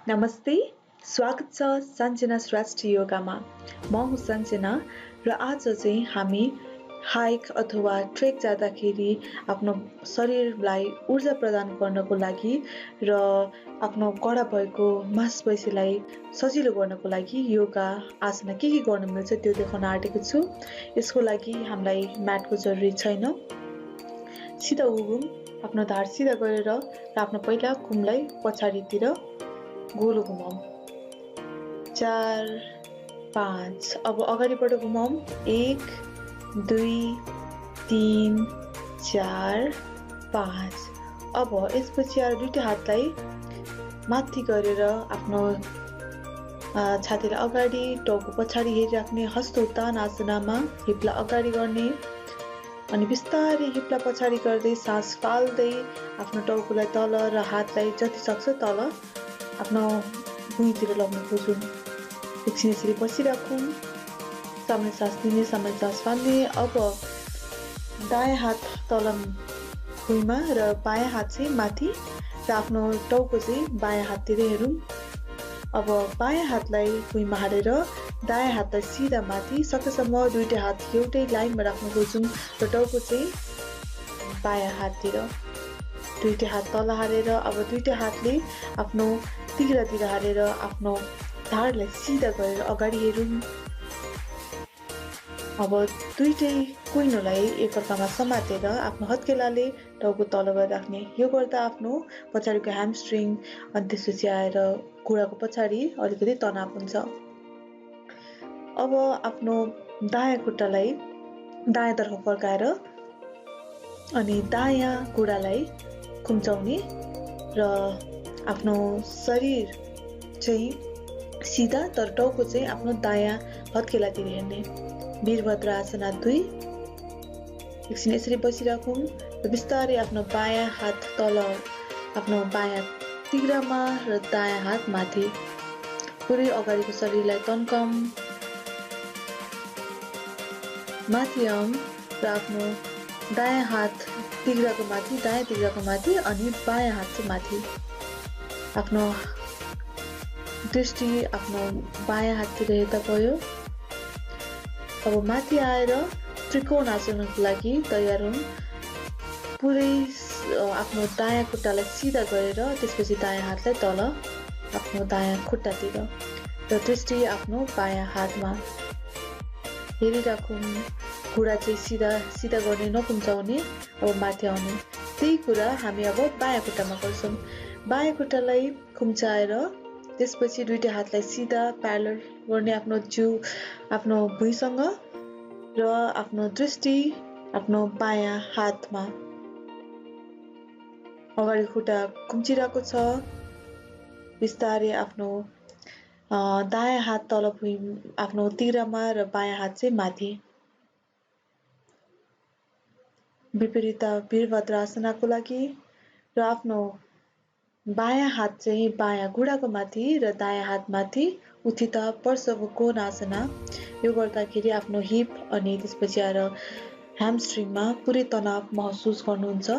नमस्ते, स्वागत छ सञ्जना श्रेष्ठ योगामा। म हुँ सञ्जना र आज चाहिँ हामी हाइक अथवा ट्रेक जाँदाखेरि आफ्नो शरीरलाई ऊर्जा प्रदान गर्नको लागि र आफ्नो कडा भएको मांसपेशीलाई सजिलो गर्नको लागि योगा आसना के गर्न मिल्छ त्यो देखाउन आँटेको छु। यसको लागि हामीलाई म्याटको जरुरी छैन। सिधा उभौँ, आफ्नो ढाड सिधा गरेर र आफ्नो पहिला कुमलाई पछाडितिर गोलो घुमाऊ। 4 5 अब अगाडिबाट घुमाऊ। 1 2 3 4 5 अब यसपछि दुईटा हातलाई माथि गरेर आफ्नो छातीलाई अगाडि टाउको पछाडि हेरिराख्ने हस्त उत्तान आसनामा हिपलाई अगाडि गर्ने अनि बिस्तारै हिपलाई पछाडि गर्दै सास फाल्दै आफ्नो टाउकोलाई तल र हातलाई जति सक्छ तल आफ्नो भुइँतिर लग्न खोजौँ। एकछिन यसरी बसिराखौँ। सामान्य सास लिने, सामान्य सास फाल्ने। अब दायाँ हात तल भुइँमा र बायाँ हात चाहिँ माथि र आफ्नो टाउको चाहिँ बायाँ हाततिर हेरौँ। अब बायाँ हातलाई भुइँमा हालेर दायाँ हातलाई सिधा माथि सकेसम्म दुईटा हात एउटै लाइनमा राख्न खोजौँ र टाउको चाहिँ बायाँ हाततिर। दुईटा हात तल हालेर अब दुईटा हातले आफ्नो तिघ्रातिर हालेर आफ्नो ढाडलाई सिधा गरेर अगाडि हेरौँ। अब दुईटै कुइनोलाई एकअर्कामा समातेर आफ्नो हत्केलाले टाउको तल गरेर राख्ने। यो गर्दा आफ्नो पछाडिको ह्यामस्ट्रिङ अनि त्यसपछि आएर घुँडाको पछाडि अलिकति तनाव हुन्छ। अब आफ्नो दायाँ खुट्टालाई दायाँतर्फ फर्काएर अनि दायाँ घुँडालाई कुम्चाउने र आफ्नो शरीर चाहिँ सिधा तर टाउको चाहिँ आफ्नो दायाँ हत्केलातिर हेर्ने। वीरभद्रासना 2। एकछिन यसरी बसिराखौँ र बिस्तारै आफ्नो बायाँ हात तल आफ्नो बायाँ तिघ्रामा र दायाँ हात माथि पुरै अगाडिको शरीरलाई तन्काउँ, माथि आउँ र आफ्नो दायाँ हात तिघ्राको माथि, दायाँ तिघ्राको माथि अनि बायाँ हात चाहिँ माथि। आफ्नो दृष्टि आफ्नो बायाँ हाततिर हेर्दा भयो। अब माथि आएर त्रिकोण आसनको लागि तयार हौँ। पुरै आफ्नो दायाँ खुट्टालाई सिधा गरेर त्यसपछि दायाँ हातलाई तल आफ्नो दायाँ खुट्टातिर र दृष्टि आफ्नो बायाँ हातमा हेरिराखौँ। घुँडा चाहिँ सिधा गर्ने, नकुम्चाउने। अब माथि आउने। त्यही कुरा हामी अब बायाँ खुट्टामा गर्छौँ। बायाँ खुट्टालाई कुम्चाएर त्यसपछि दुईटा हातलाई सिधा प्यारलल गर्ने आफ्नो जिउ आफ्नो भुइँसँग र आफ्नो दृष्टि आफ्नो बायाँ हातमा। अगाडि खुट्टा कुम्चिरहेको छ। बिस्तारै आफ्नो दायाँ हात तल भुइँ आफ्नो तिघ्रामा र बायाँ हात चाहिँ माथि। विपरीत वीरभद्रासनाको लागि र आफ्नो बायाँ हात चाहिँ बायाँ घुँडाको माथि र दायाँ हात माथि उत्थित पार्श्वकोणासना। यो गर्दाखेरि आफ्नो हिप अनि त्यसपछि आएर ह्यामस्ट्रिङमा पुरै तनाव महसुस गर्नुहुन्छ।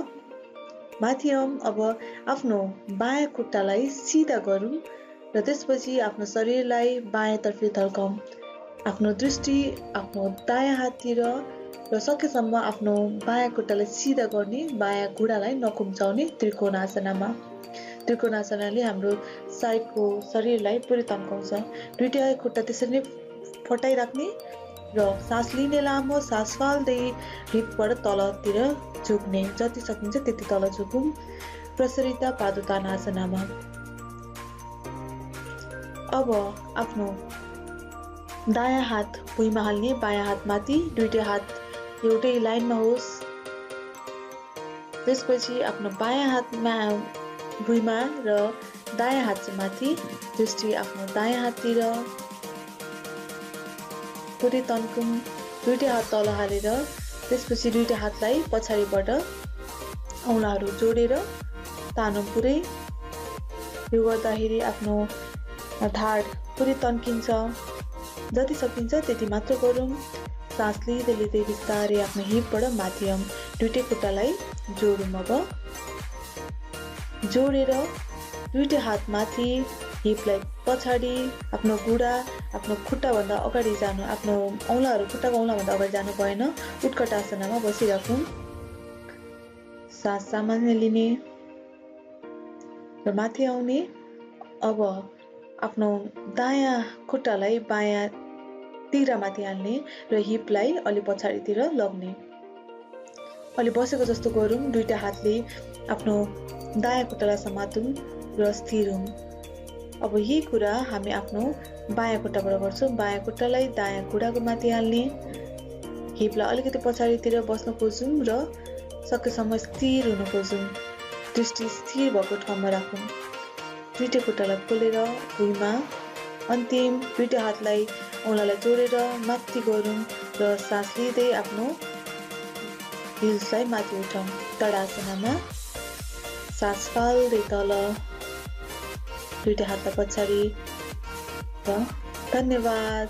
माथि आउँ। अब आफ्नो बायाँ खुट्टालाई सिधा गरौँ र त्यसपछि आफ्नो शरीरलाई बायाँतर्फ धर्काउँ। आफ्नो दृष्टि आफ्नो दायाँ हाततिर र सकेसम्म आफ्नो बायाँ खुट्टालाई सिधा गर्ने, बायाँ घुँडालाई नकुम्चाउने त्रिकोणासनामा। त्रिकोणासनाले हाम्रो साइडको शरीरलाई पुरै तन्काउँछ। दुईटा खुट्टा त्यसरी नै फटाइराख्ने र सास लिने लामो, सास फाल्दै हिपबाट तलतिर झुक्ने। जति सकिन्छ त्यति तल झुकौँ। प्रसरिता पादोत्तानासनामा। अब आफ्नो दायाँ हात भुइँमा हाल्ने, बायाँ हात माथि, दुईटा हात एउटै लाइनमा होस्। त्यसपछि आफ्नो बायाँ हातमा भुइँमा र दायाँ हात चाहिँ माथि, दृष्टि आफ्नो दायाँ हाततिर पुरै तन्कौँ। दुईटा हात तल हालेर त्यसपछि दुईटा हातलाई पछाडिबाट औँलाहरू जोडेर तानौँ पुरै। यो गर्दाखेरि आफ्नो ढाड पुरै तन्किन्छ। जति सकिन्छ त्यति मात्र गरौँ। सास लिँदै लिँदै बिस्तारै आफ्नो हिपबाट माथि आउँ। दुईटै खुट्टालाई जोडौँ। अब जोडेर दुईटा हात माथि हिपलाई पछाडि आफ्नो गुडा आफ्नो खुट्टाभन्दा अगाडि जानु, आफ्नो औँलाहरू खुट्टाको औँलाभन्दा अगाडि जानु भएन। उत्कटासनमा बसिराखौँ। सास सामान्य लिने र माथि आउने। अब आफ्नो दायाँ खुट्टालाई बायाँ तिरामाथि हाल्ने र हिपलाई अलि पछाडितिर लग्ने। अलि बसेको जस्तो गरौँ। दुईटा हातले आफ्नो दायाँ खुट्टालाई समातौँ र स्थिर हौँ। अब यही कुरा हामी आफ्नो बायाँ खुट्टाबाट गर्छौँ। बायाँ खुट्टालाई दायाँ खुट्टाको माथि हाल्ने, हिपलाई अलिकति पछाडितिर बस्न खोजौँ र सकेसम्म स्थिर हुन खोजौँ। दृष्टि स्थिर भएको ठाउँमा राखौँ। दुईटा खुट्टालाई खोलेर भुइँमा अन्तिम दुईटा हातलाई औँलालाई जोडेर माथि गरौँ र सास लिँदै आफ्नो हिल्सलाई माथि उठाउँ। तडासनमा सास फाल्दै तल, दुईटा हातलाई पछाडि र धन्यवाद।